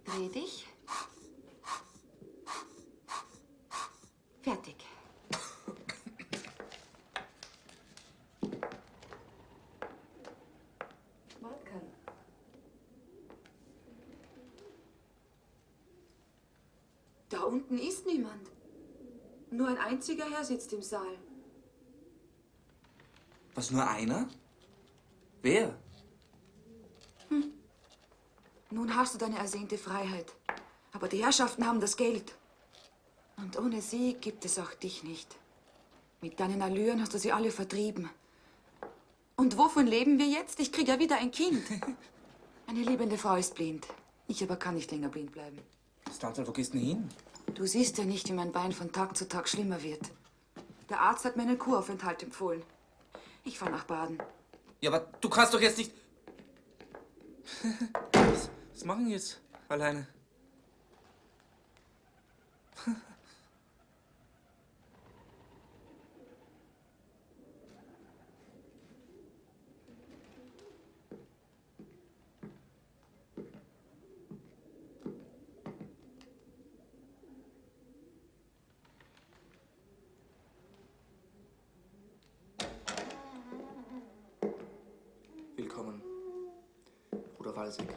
Dreh dich. Fertig. Waldkerl. Da unten ist niemand. Nur ein einziger Herr sitzt im Saal. Was, nur einer? Wer? Nun hast du deine ersehnte Freiheit. Aber die Herrschaften haben das Geld. Und ohne sie gibt es auch dich nicht. Mit deinen Allüren hast du sie alle vertrieben. Und wovon leben wir jetzt? Ich krieg ja wieder ein Kind. Eine liebende Frau ist blind. Ich aber kann nicht länger blind bleiben. Stanzel, wo gehst du denn hin? Du siehst ja nicht, wie mein Bein von Tag zu Tag schlimmer wird. Der Arzt hat mir einen Kuraufenthalt empfohlen. Ich fahr nach Baden. Ja, aber du kannst doch jetzt nicht... Was machen wir jetzt alleine? Willkommen, Bruder Walsig.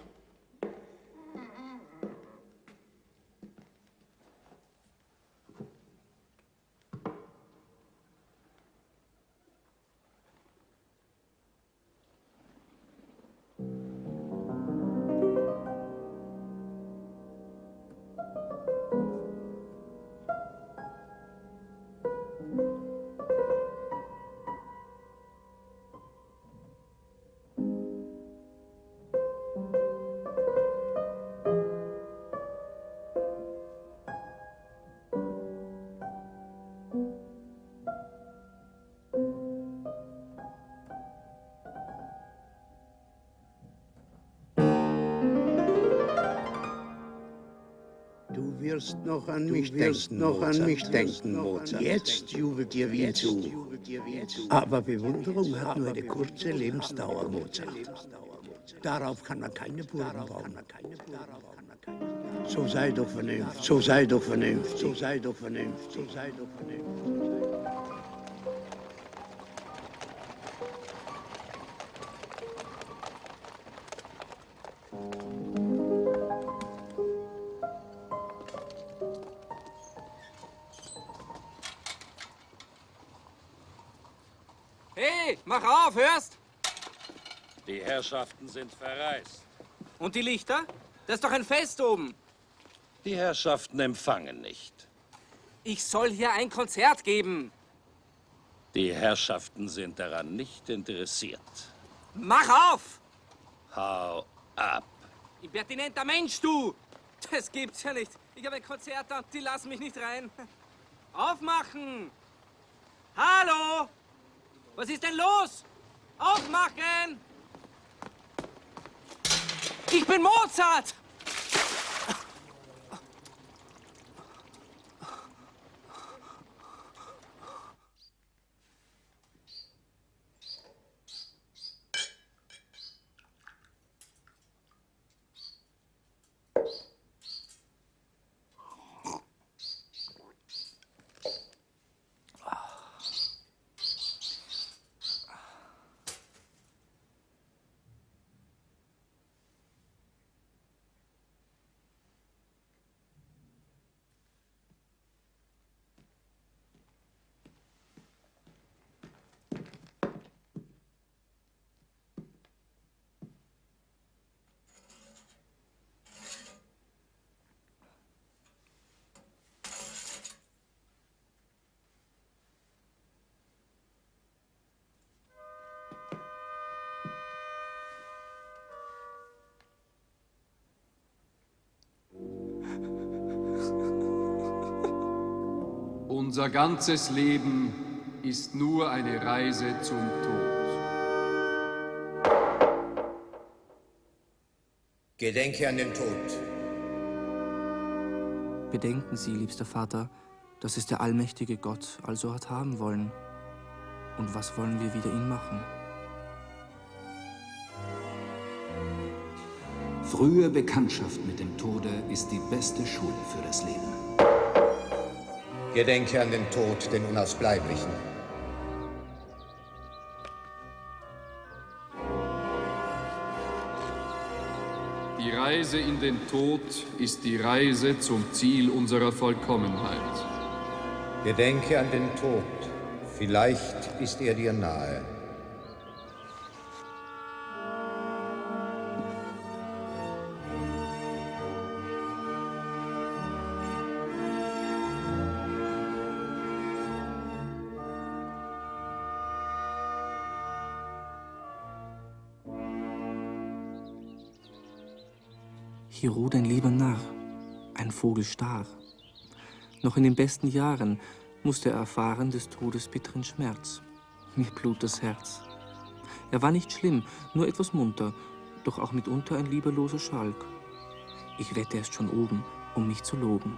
Du wirst noch an mich denken, Mozart. Jetzt jubelt dir Wien zu. Aber Bewunderung hat nur eine kurze Lebensdauer, Mozart. Darauf kann man keine Burgen bauen. So sei doch vernünftig, so sei doch vernünftig, so sei doch vernünftig, so sei doch vernünftig. Hey, mach auf, hörst? Die Herrschaften sind verreist. Und die Lichter? Das ist doch ein Fest oben. Die Herrschaften empfangen nicht. Ich soll hier ein Konzert geben. Die Herrschaften sind daran nicht interessiert. Mach auf! Hau ab. Impertinenter Mensch, du! Das gibt's ja nicht. Ich habe ein Konzert und die lassen mich nicht rein. Aufmachen! Hallo! Was ist denn los? Aufmachen! Ich bin Mozart! Unser ganzes Leben ist nur eine Reise zum Tod. Gedenke an den Tod. bedenken Sie, liebster Vater, dass es der allmächtige Gott also hat haben wollen. Und was wollen wir wider ihn machen? Frühe Bekanntschaft mit dem Tode ist die beste Schule für das Leben. Gedenke an den Tod, den Unausbleiblichen. Die Reise in den Tod ist die Reise zum Ziel unserer Vollkommenheit. Gedenke an den Tod. Vielleicht ist er dir nahe. Hier ruht ein lieber Narr, ein Vogel starr. Noch in den besten Jahren musste er erfahren des Todes bitteren Schmerz. Mir blut das Herz. Er war nicht schlimm, nur etwas munter, doch auch mitunter ein lieberloser Schalk. Ich wette, er ist schon oben, um mich zu loben.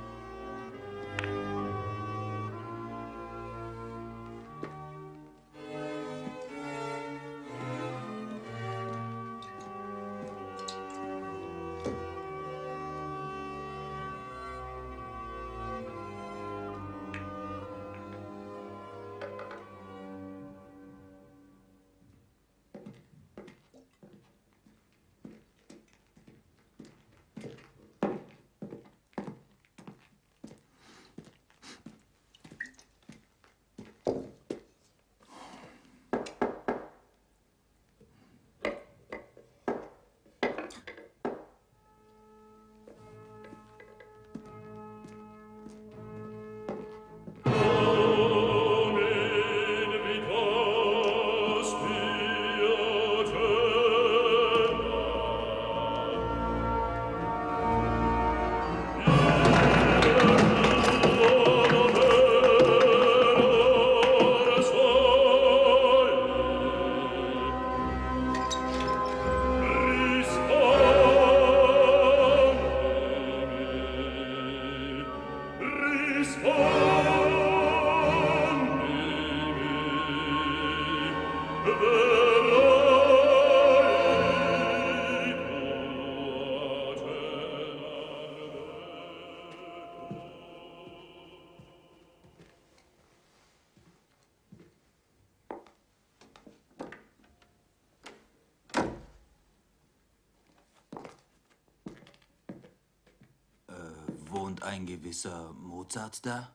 Wohnt ein gewisser Mozart da?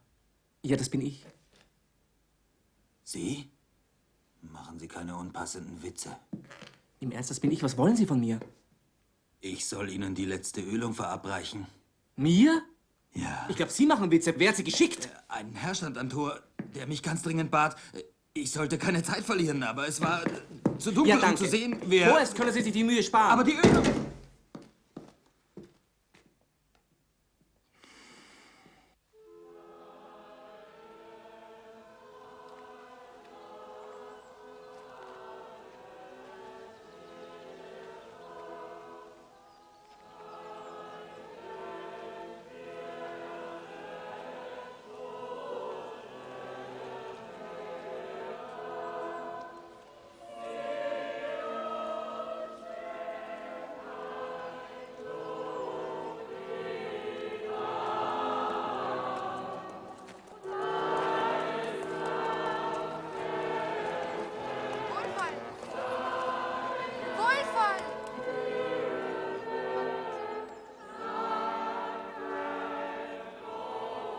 Ja, das bin ich. Sie? Machen Sie keine unpassenden Witze. Im Ernst, das bin ich. Was wollen Sie von mir? Ich soll Ihnen die letzte Ölung verabreichen. Mir? Ja. Ich glaube, Sie machen Witze. Wer hat Sie geschickt? Ein Herr stand am Tor, der mich ganz dringend bat. Ich sollte keine Zeit verlieren, aber es war zu dunkel, Ja, um zu sehen, wer... Vorerst können Sie sich die Mühe sparen. Aber die Ölung...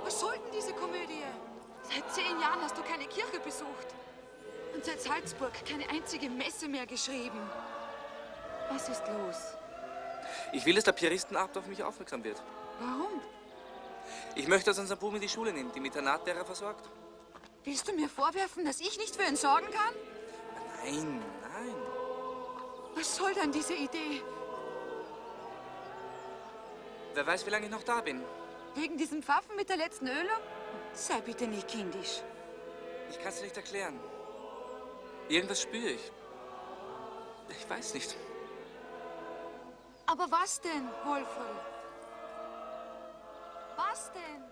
Was soll denn diese Komödie? Seit 10 Jahren hast du keine Kirche besucht. Und seit Salzburg keine einzige Messe mehr geschrieben. Was ist los? Ich will, dass der Piaristenabend auf mich aufmerksam wird. Warum? Ich möchte, dass unser Bub in die Schule nimmt, die mit Internatlehrer versorgt. Willst du mir vorwerfen, dass ich nicht für ihn sorgen kann? Nein, nein. Was soll dann diese Idee? Wer weiß, wie lange ich noch da bin. Wegen diesem Pfaffen mit der letzten Ölung? Sei bitte nicht kindisch. Ich kann es dir nicht erklären. Irgendwas spüre ich. Ich weiß nicht. Aber was denn, Wolferl? Was das denn?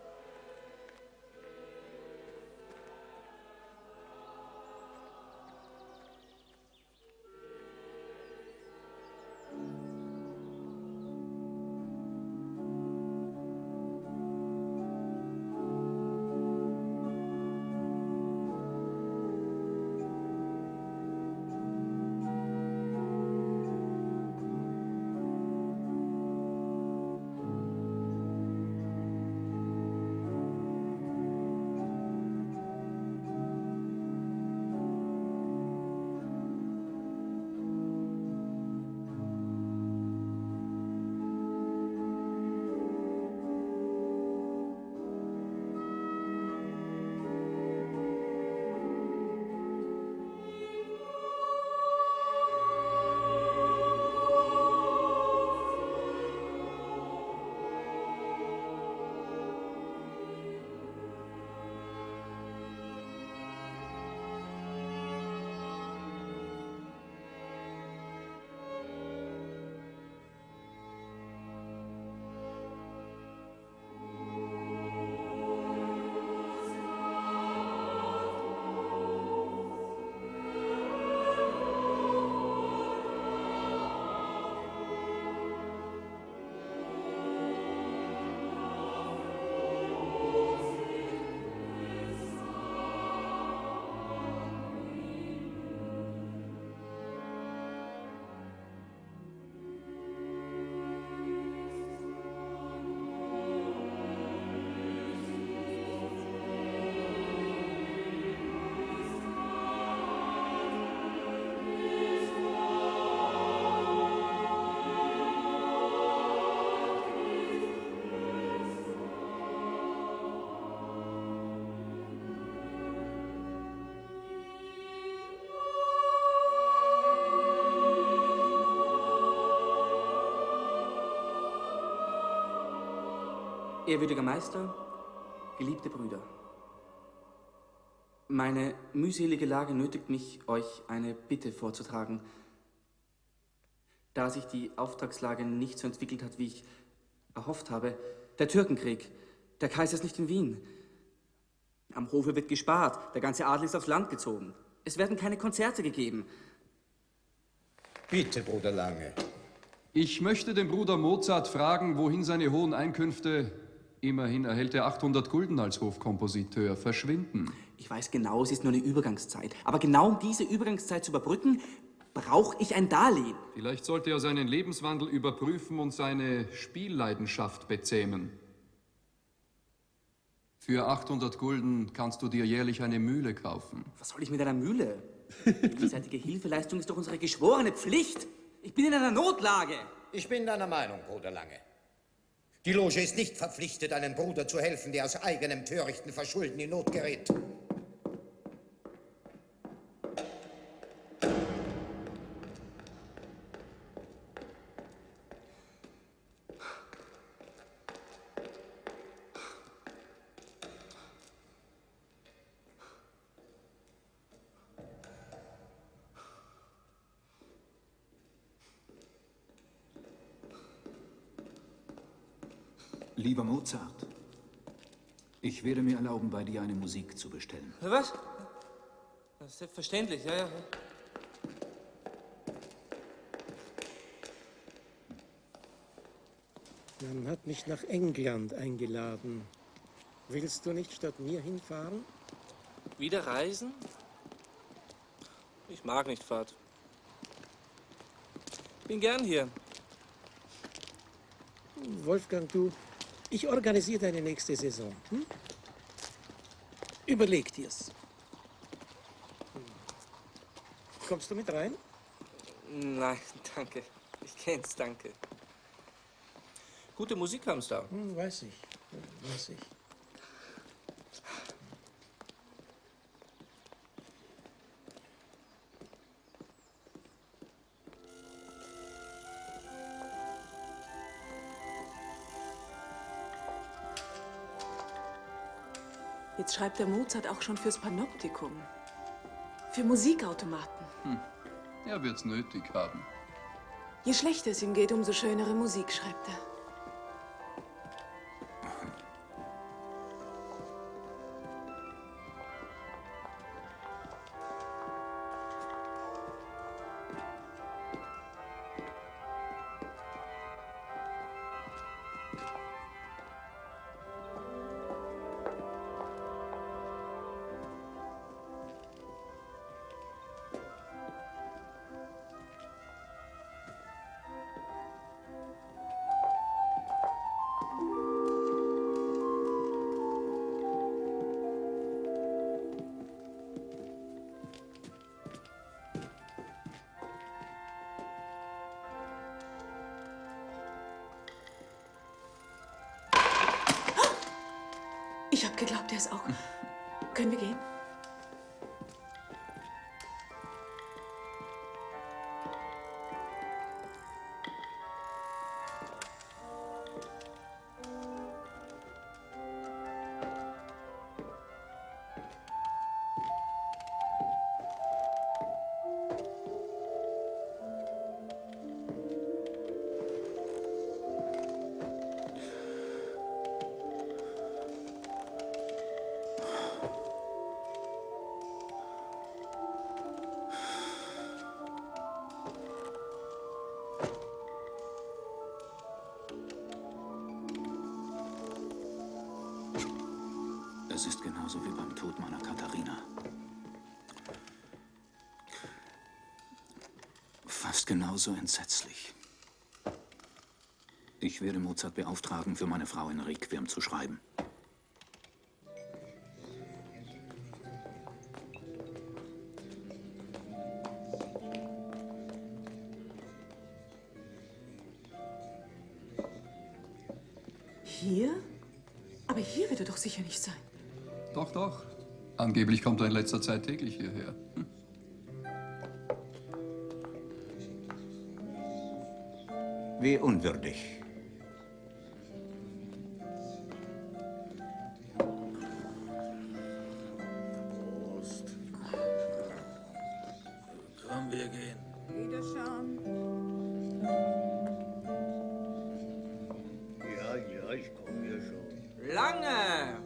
Ehrwürdiger Meister, geliebte Brüder, meine mühselige Lage nötigt mich, euch eine Bitte vorzutragen. Da sich die Auftragslage nicht so entwickelt hat, wie ich erhofft habe, der Türkenkrieg, der Kaiser ist nicht in Wien. Am Hofe wird gespart, der ganze Adel ist aufs Land gezogen. Es werden keine Konzerte gegeben. Bitte, Bruder Lange. Ich möchte den Bruder Mozart fragen, wohin seine hohen Einkünfte, immerhin erhält er 800 Gulden als Hofkompositeur, verschwinden. Ich weiß genau, es ist nur eine Übergangszeit. Aber genau um diese Übergangszeit zu überbrücken, brauche ich ein Darlehen. Vielleicht sollte er seinen Lebenswandel überprüfen und seine Spielleidenschaft bezähmen. Für 800 Gulden kannst du dir jährlich eine Mühle kaufen. Was soll ich mit einer Mühle? Gegenseitige Hilfeleistung ist doch unsere geschworene Pflicht. Ich bin in einer Notlage. Ich bin deiner Meinung, Bruder Lange. Die Loge ist nicht verpflichtet, einem Bruder zu helfen, der aus eigenem törichten Verschulden in Not gerät. Lieber Mozart, ich werde mir erlauben, bei dir eine Musik zu bestellen. Was? Das ist selbstverständlich, ja. Man hat mich nach England eingeladen. Willst du nicht statt mir hinfahren? Wieder reisen? Ich mag nicht Fahrt. Bin gern hier. Wolfgang, ich organisiere deine nächste Saison. Überleg dir's. Kommst du mit rein? Nein, danke. Ich kenn's, danke. Gute Musik haben's da. Weiß ich. Jetzt schreibt der Mozart auch schon fürs Panoptikum. Für Musikautomaten. Er wird's nötig haben. Je schlechter es ihm geht, umso schönere Musik schreibt er. Ich habe geglaubt, er ist auch. Können wir gehen? Es ist genauso wie beim Tod meiner Katharina. Fast genauso entsetzlich. Ich werde Mozart beauftragen, für meine Frau ein Requiem zu schreiben. Hier? Aber hier wird er doch sicher nicht sein. Doch, doch. Angeblich kommt er in letzter Zeit täglich hierher. Wie unwürdig. Prost. Komm, wir gehen. Wiederschauen. Ja, ich komme ja schon. Lange!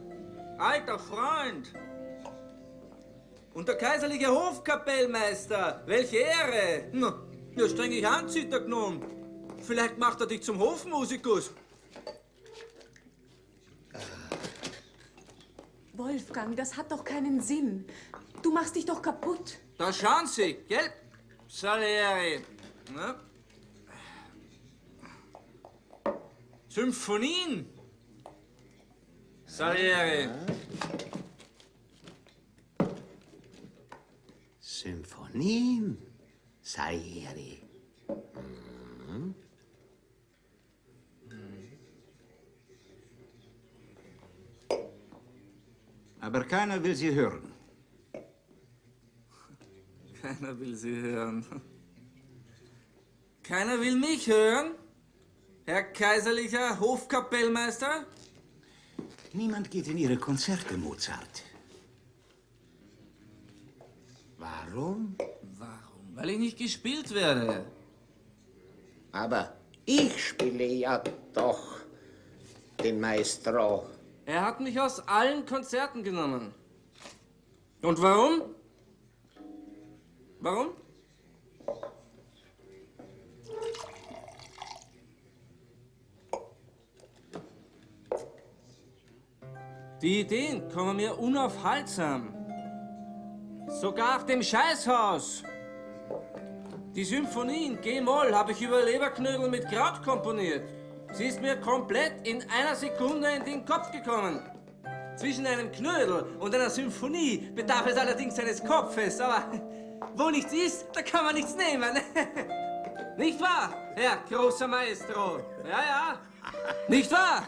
Alter Freund! Und der kaiserliche Hofkapellmeister! Welche Ehre! Ja, streng ich an, Zittergnom. Vielleicht macht er dich zum Hofmusikus. Wolfgang, das hat doch keinen Sinn. Du machst dich doch kaputt. Da schauen Sie, gell? Salieri. Na? Symphonien. Salieri. Symphonien? Salieri. Aber keiner will sie hören. Keiner will Sie hören. Keiner will mich hören? Herr kaiserlicher Hofkapellmeister? Niemand geht in ihre Konzerte, Mozart. Warum? Warum? Weil ich nicht gespielt werde. Aber ich spiele ja doch den Maestro. Er hat mich aus allen Konzerten genommen. Und warum? Warum? Die Ideen kommen mir unaufhaltsam. Sogar auf dem Scheißhaus. Die Symphonien G-Moll habe ich über Leberknödel mit Kraut komponiert. Sie ist mir komplett in einer Sekunde in den Kopf gekommen. Zwischen einem Knödel und einer Symphonie bedarf es allerdings eines Kopfes, aber wo nichts ist, da kann man nichts nehmen. Nicht wahr, Herr großer Maestro? Ja, ja. Nicht wahr?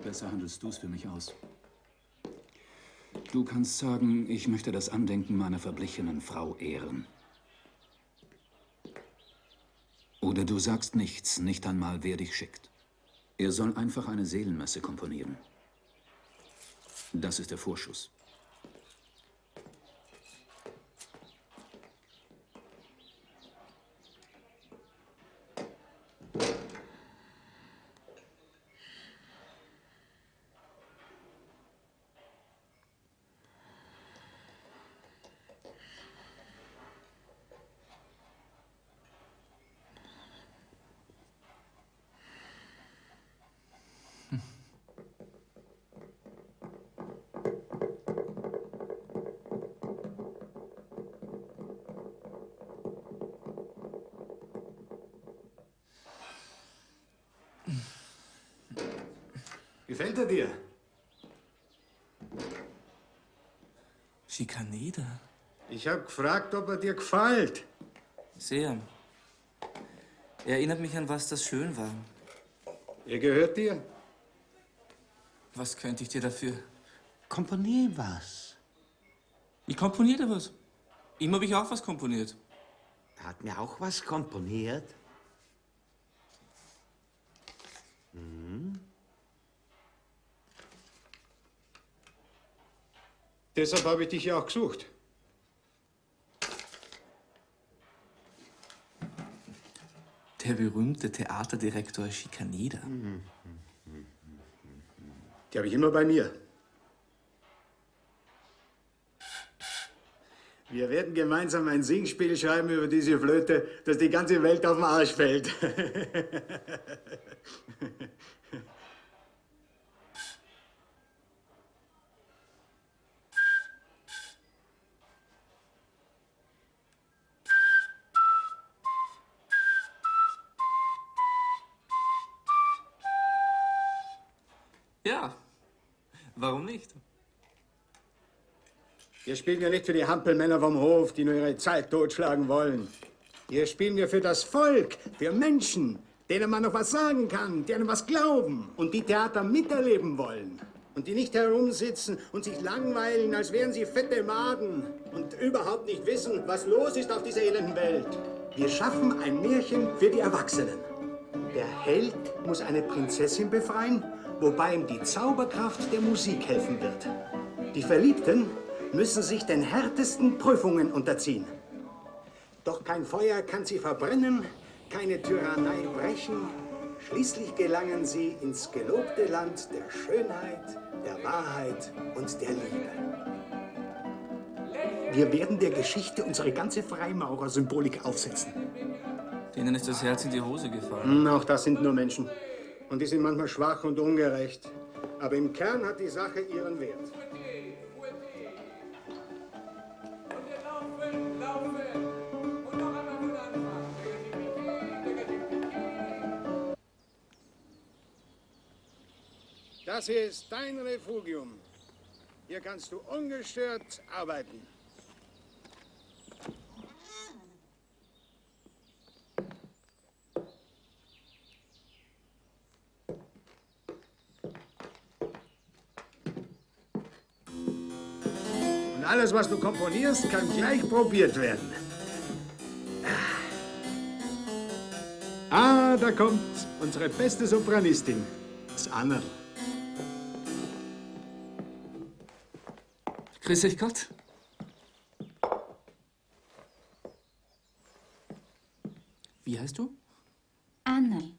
Besser handelst du es für mich aus. Du kannst sagen, ich möchte das Andenken meiner verblichenen Frau ehren. Oder du sagst nichts, nicht einmal, wer dich schickt. Er soll einfach eine Seelenmesse komponieren. Das ist der Vorschuss. Gefällt er dir? Schikaneder? Ich habe gefragt, ob er dir gefällt. Sehr. Er erinnert mich an was, das schön war. Er gehört dir. Was könnte ich dir dafür? Komponier was. Ich komponierte was. Ihm habe ich auch was komponiert. Er hat mir auch was komponiert. Deshalb habe ich dich ja auch gesucht. Der berühmte Theaterdirektor Schikaneder. Die habe ich immer bei mir. Wir werden gemeinsam ein Singspiel schreiben über diese Flöte, dass die ganze Welt auf den Arsch fällt. Ja, warum nicht? Wir spielen ja nicht für die Hampelmänner vom Hof, die nur ihre Zeit totschlagen wollen. Hier spielen wir für das Volk, für Menschen, denen man noch was sagen kann, die einem was glauben und die Theater miterleben wollen. Und die nicht herumsitzen und sich langweilen, als wären sie fette Maden und überhaupt nicht wissen, was los ist auf dieser elenden Welt. Wir schaffen ein Märchen für die Erwachsenen. Der Held muss eine Prinzessin befreien, wobei ihm die Zauberkraft der Musik helfen wird. Die Verliebten müssen sich den härtesten Prüfungen unterziehen. Doch kein Feuer kann sie verbrennen, keine Tyrannei brechen. Schließlich gelangen sie ins gelobte Land der Schönheit, der Wahrheit und der Liebe. Wir werden der Geschichte unsere ganze Freimaurer-Symbolik aufsetzen. Denen ist das Herz in die Hose gefallen. Auch das sind nur Menschen. Und die sind manchmal schwach und ungerecht. Aber im Kern hat die Sache ihren Wert. Das hier ist dein Refugium. Hier kannst du ungestört arbeiten. Und alles, was du komponierst, kann gleich probiert werden. Ah, da kommt unsere beste Sopranistin, das Annerl. Grüß euch Gott. Wie heißt du? Annerl.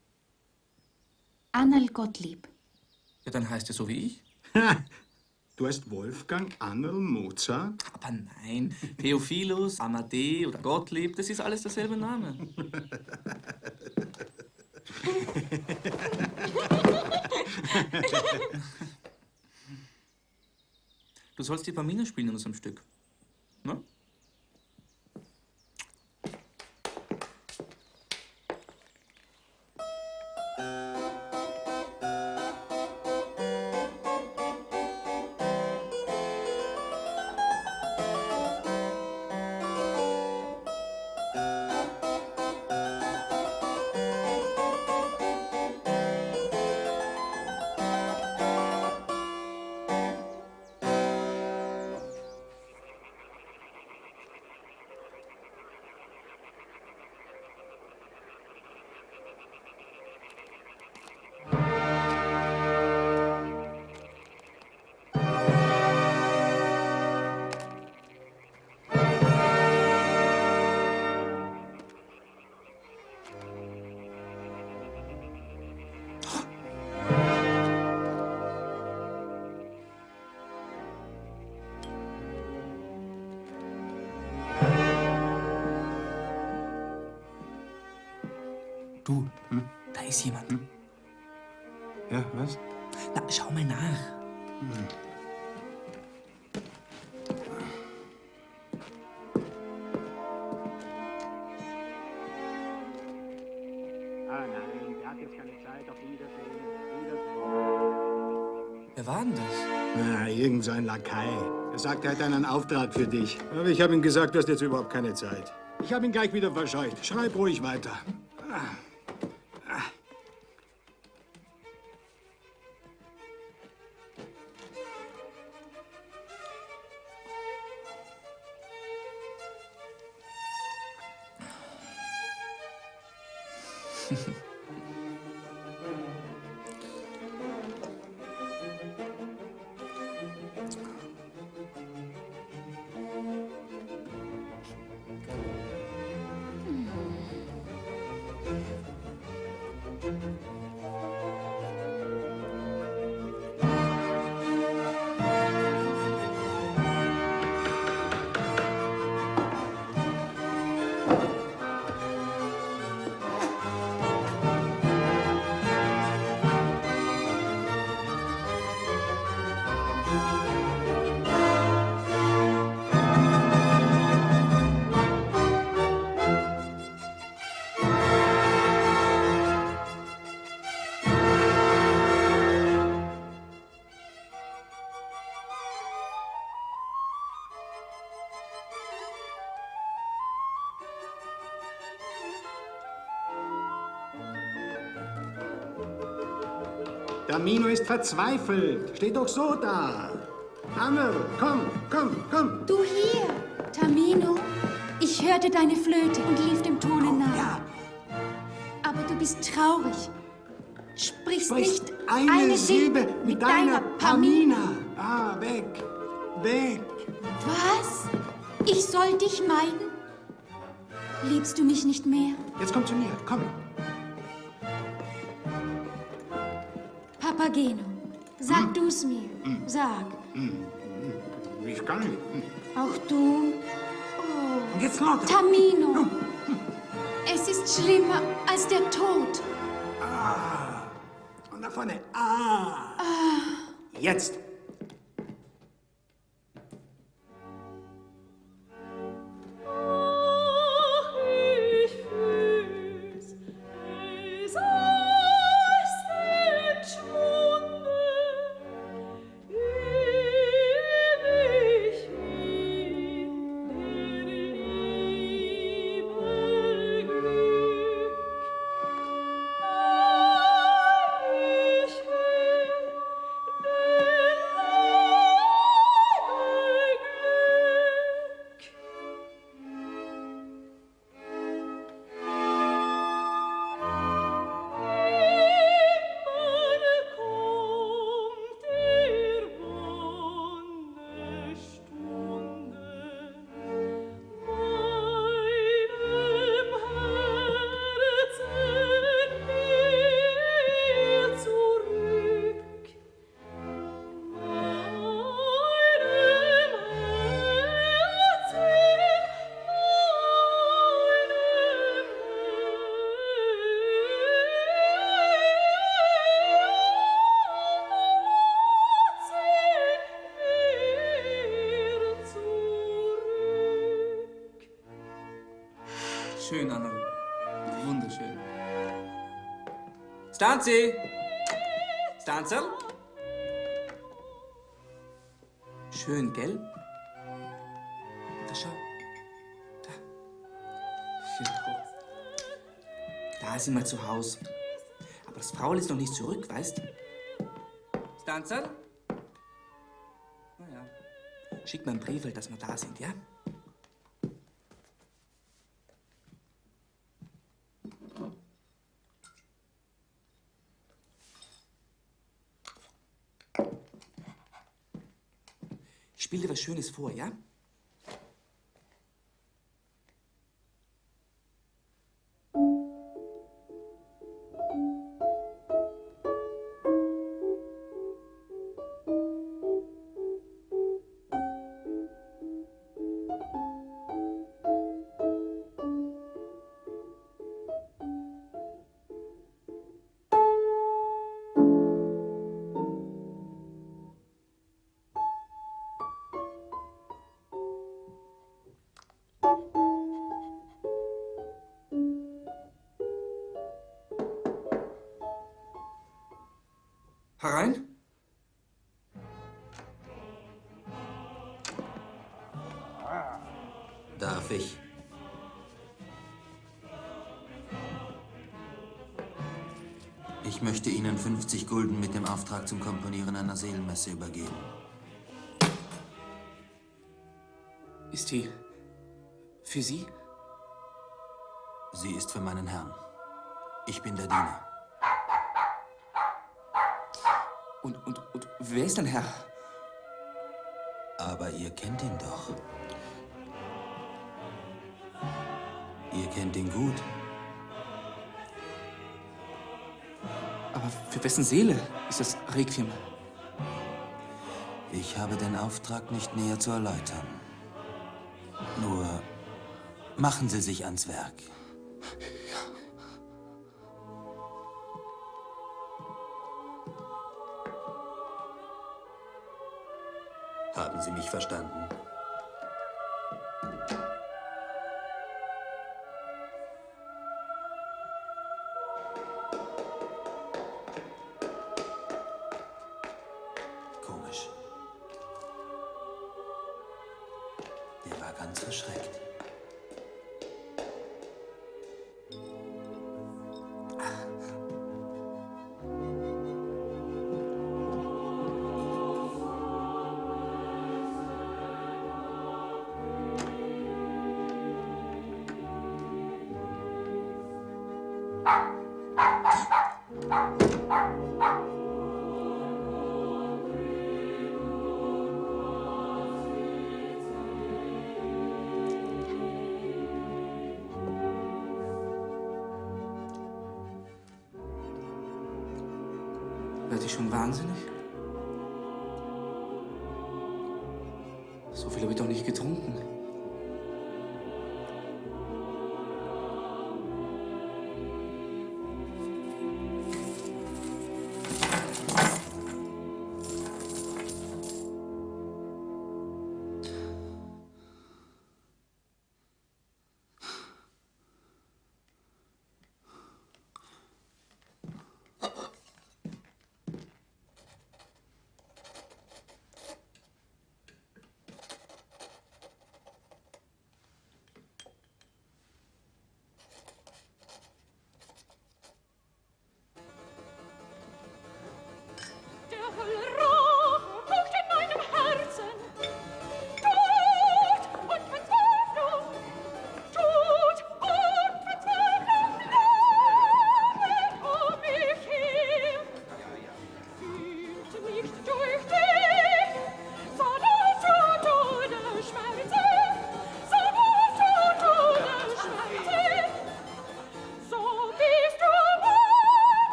Annerl Gottlieb. Ja, dann heißt er so wie ich. Du heißt Wolfgang Annerl Mozart? Aber nein, Theophilus, Amadee oder Gottlieb, das ist alles derselbe Name. Du sollst die Pamina spielen in unserem Stück. Ne? Du, da ist jemand. Ja, was? Na, schau mal nach. Ah nein, der hat jetzt keine Zeit. Auf Wiedersehen. Wiedersehen. Wer war denn das? Na, irgend so ein Lakai. Er sagt, er hat einen Auftrag für dich. Aber ich habe ihm gesagt, du hast jetzt überhaupt keine Zeit. Ich habe ihn gleich wieder verscheucht. Schreib ruhig weiter. Tamino ist verzweifelt. Steht doch so da. Anne, komm, komm, komm. Du hier, Tamino. Ich hörte deine Flöte und lief dem Tone nach. Ja. Aber du bist traurig. Sprichst nicht eine Silbe mit deiner Pamina. Ah, weg, weg. Was? Ich soll dich meiden? Liebst du mich nicht mehr? Jetzt komm zu mir, komm. Papageno, sag du's mir. Sag. Ich kann nicht. Auch du? Oh. Und jetzt lauter. Tamino. Es ist schlimmer als der Tod. Ah. Und da vorne. Ah. Jetzt. Schön, Anna. Wunderschön. Stanzi! Stanzel? Schön, gell? Da schau. Da. Da sind wir zu Hause. Aber das Frauel ist noch nicht zurück, weißt? Stanzel? Na ja. Schick mir einen Brief, dass wir da sind, ja? Ich spiele dir was Schönes vor, ja? Herein? Darf ich? Ich möchte Ihnen 50 Gulden mit dem Auftrag zum Komponieren einer Seelenmesse übergeben. Ist die für Sie? Sie ist für meinen Herrn. Ich bin der Diener. Und wer ist dein Herr? Aber ihr kennt ihn doch. Ihr kennt ihn gut. Aber für wessen Seele ist das Requiem? Ich habe den Auftrag nicht näher zu erläutern. Nur machen Sie sich ans Werk. Haben Sie mich verstanden? Komisch. Der war ganz verschreckt. Werd ich schon wahnsinnig? So viel habe ich doch nicht getrunken.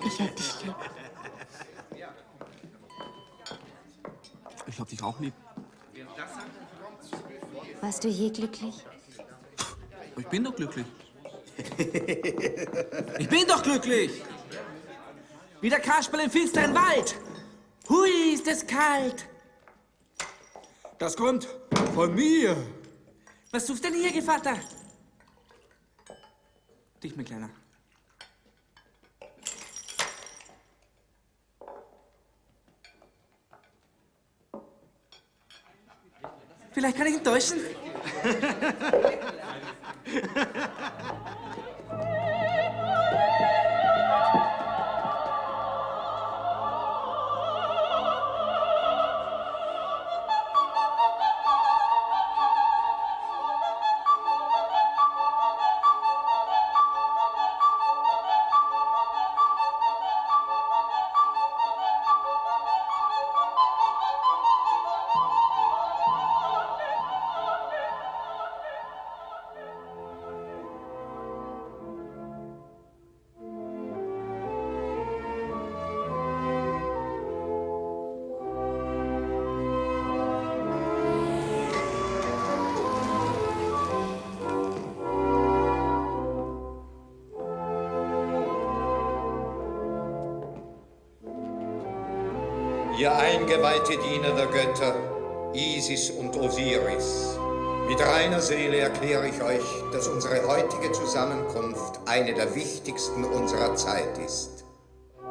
Ich hab dich lieb. Ich hab dich auch lieb. Warst du je glücklich? Ich bin doch glücklich. Ich bin doch glücklich! Wie der Kasperl im finsteren Wald. Hui, ist es kalt. Das kommt von mir. Was suchst denn hier, Gevatter? Dich, mein Kleiner. Vielleicht kann ich ihn täuschen. Ihr eingeweihte Diener der Götter, Isis und Osiris, mit reiner Seele erkläre ich euch, dass unsere heutige Zusammenkunft eine der wichtigsten unserer Zeit ist.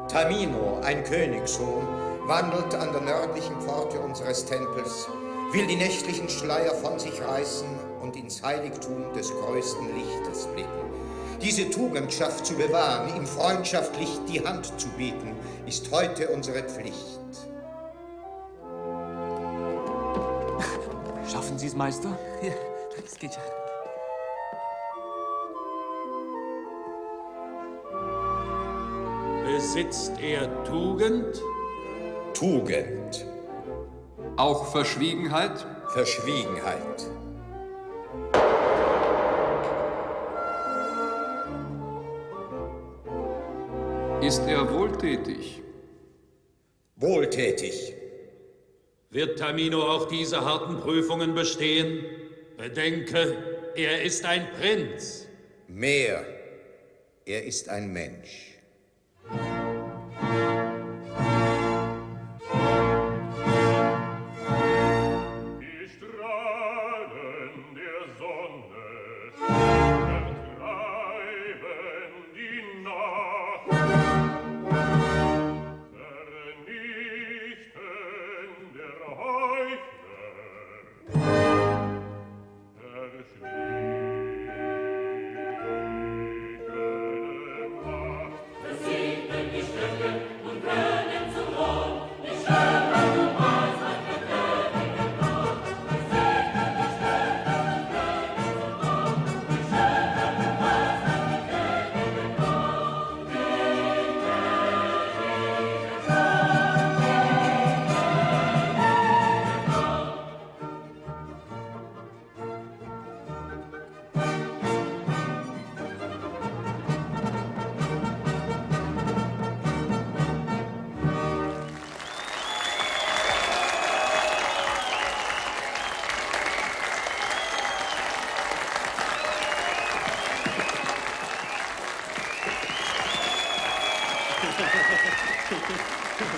Tamino, ein Königssohn, wandelt an der nördlichen Pforte unseres Tempels, will die nächtlichen Schleier von sich reißen und ins Heiligtum des größten Lichtes blicken. Diese Tugendschaft zu bewahren, ihm freundschaftlich die Hand zu bieten, ist heute unsere Pflicht. Schaffen Sie es, Meister? Ja, das geht ja. Besitzt er Tugend? Tugend. Auch Verschwiegenheit? Verschwiegenheit. Ist er wohltätig? Wohltätig. Wird Tamino auch diese harten Prüfungen bestehen? Bedenke, er ist ein Prinz. Mehr. Er ist ein Mensch.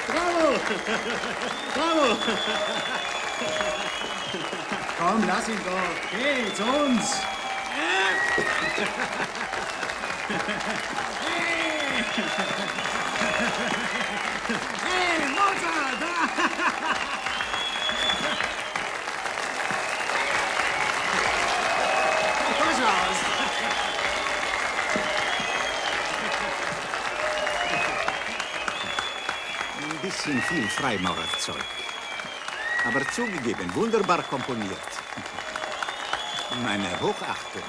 Bravo! Bravo! Komm, lass ihn doch. Hey, zu uns. Hey, Mozart! Pass aus. Ein bisschen viel Freimaurerzeug. Aber zugegeben, wunderbar komponiert. Meine Hochachtung.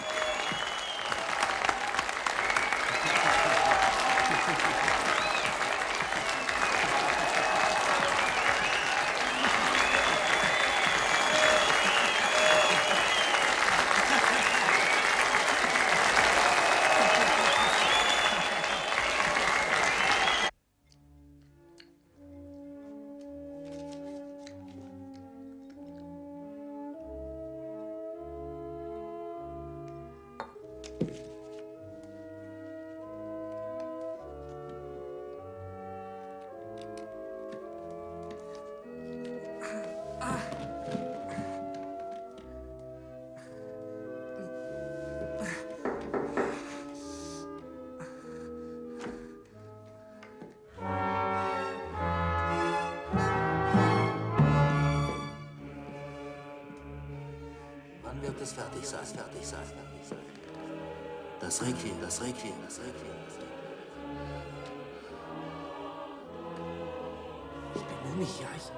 Wann wird es fertig sein? Das Requiem. Ich bemühe mich, ja. Ich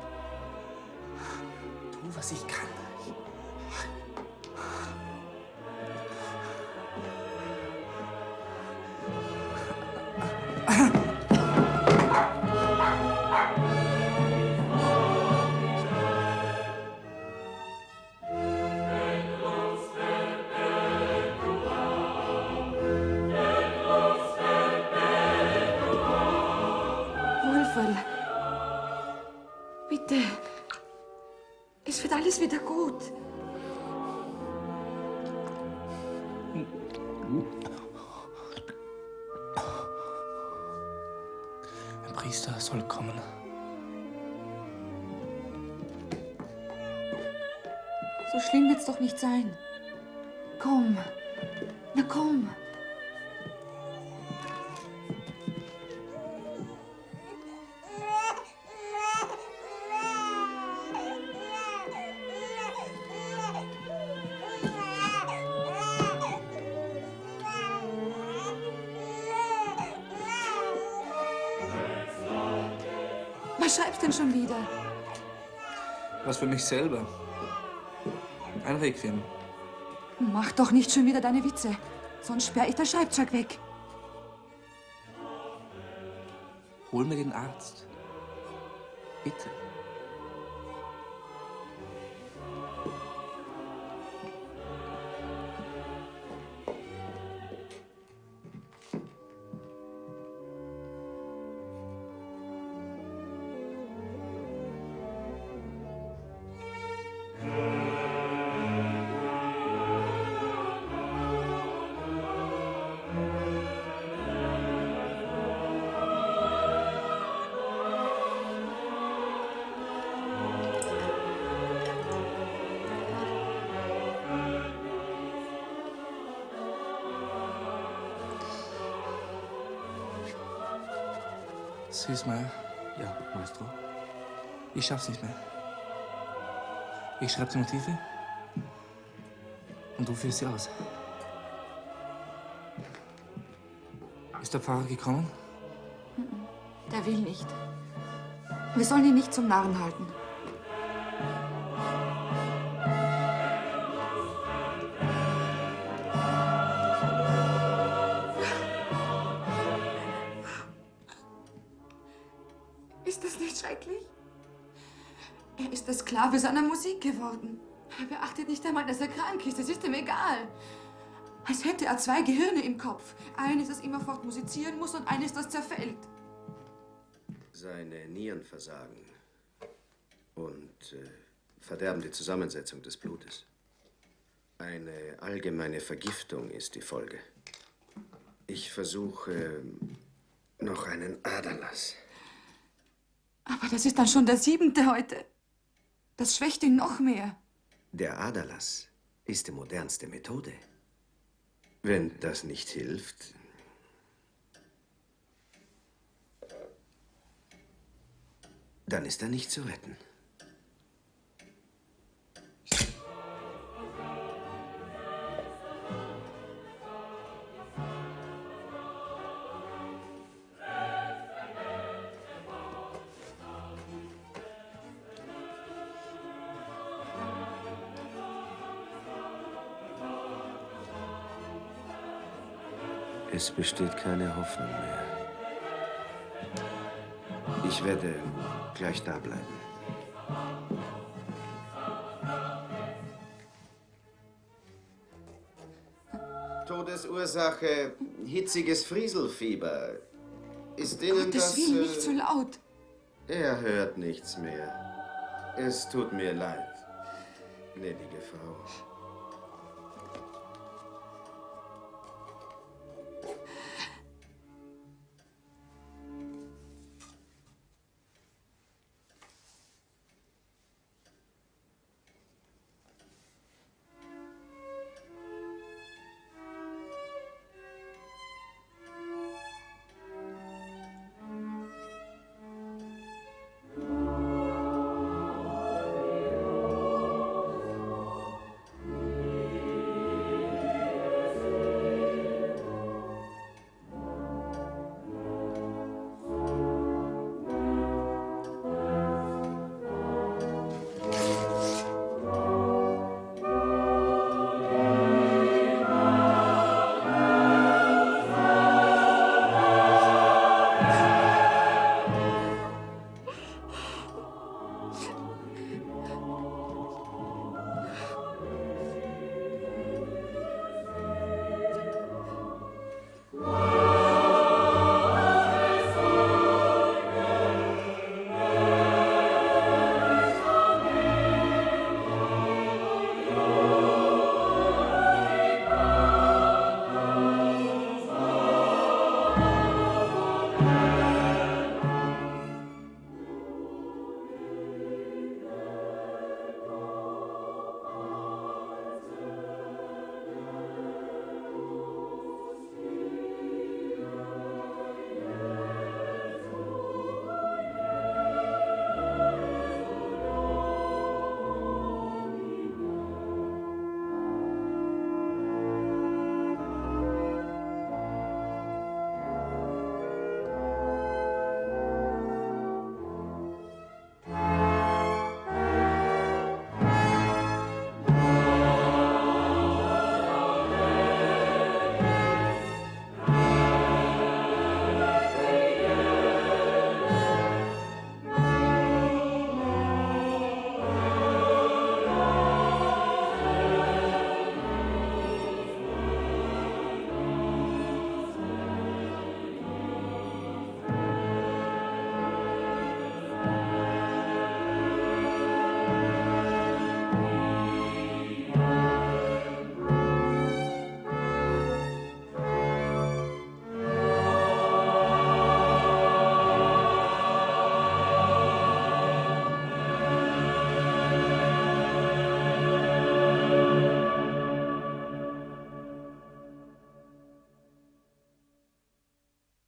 tu, was ich kann. Wolferl, bitte. Es wird alles wieder gut. Ein Priester soll kommen. So schlimm wird's doch nicht sein. Komm. Na komm. Was schreibst du denn schon wieder? Was für mich selber. Ein Requiem. Mach doch nicht schon wieder deine Witze, sonst sperr ich das Schreibzeug weg. Hol mir den Arzt. Bitte. Süßmeier. Ja, Maestro. Ich schaff's nicht mehr. Ich schreibe die Motive und du führst sie aus. Ist der Pfarrer gekommen? Der will nicht. Wir sollen ihn nicht zum Narren halten. Ist das nicht schrecklich? Er ist der Sklave seiner Musik geworden. Er beachtet nicht einmal, dass er krank ist. Es ist ihm egal. Als hätte er zwei Gehirne im Kopf. Eines, das immerfort musizieren muss und eines, das zerfällt. Seine Nieren versagen und verderben die Zusammensetzung des Blutes. Eine allgemeine Vergiftung ist die Folge. Ich versuche noch einen Aderlass. Aber das ist dann schon der 7. heute. Das schwächt ihn noch mehr. Der Aderlass ist die modernste Methode. Wenn das nicht hilft, dann ist er nicht zu retten. Es besteht keine Hoffnung mehr. Ich werde gleich da bleiben. Todesursache hitziges Frieselfieber. Ist Ihnen Gottes Willen, nicht so laut. Er hört nichts mehr. Es tut mir leid, gnädige Frau.